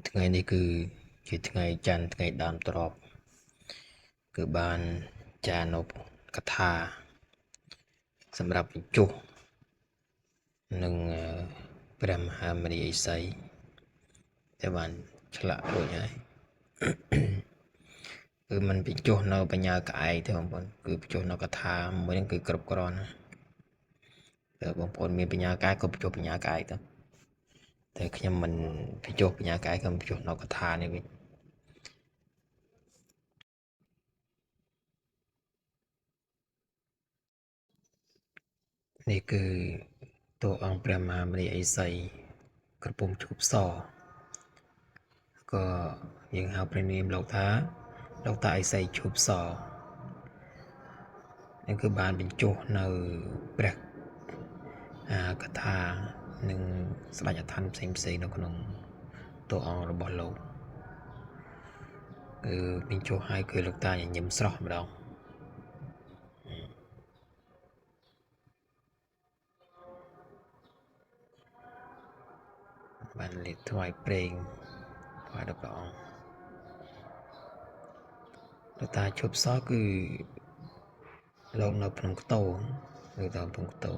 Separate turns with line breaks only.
ថ្ងៃនេះគឺជាថ្ងៃច័ន្ទថ្ងៃដើមទ្របគឺបានចារនុបកថាសម្រាប់បញ្ចុះនឹងព្រះមហាមុនីឥសីដែលបានឆ្លាក់រួចហើយគឺมันបញ្ចុះនៅបញ្ញាក្អែកទេបងប្អូនគឺបញ្ចុះនៅកថាមួយហ្នឹងគឺគ្រប់គ្រាន់តែបងប្អូនមានបញ្ញាក្អែកក៏បញ្ចុះបញ្ញាក្អែកទៅតែខ្ញុំមិនបញ្ចុះបញ្ញាក្អែកខ្ញុំបញ្ចុះនៅកថានេះវិញនេះគឺតួអង្គព្រះមហាមុនីឥសីក្រពុំឈប់សក៏យើងហៅព្រះនាមលោកថាលោកតាឥសីឈប់សនេះគឺបានបញ្ចុះនៅព្រះកថានិងស្ដេចអធិដ្ឋានផ្សេងៗនៅក្នុងតួអង្គរបស់លោកគឺបញ្ចុះឲ្យគឺលោកតាញញឹមស្រស់ម្ដងបានលេបថ្វាយព្រេងថ្វាយដល់ព្រះអង្គលោកតាឈប់សគឺលោកនៅភ្នំខ្ទោនៅតាមភ្នំខ្ទោ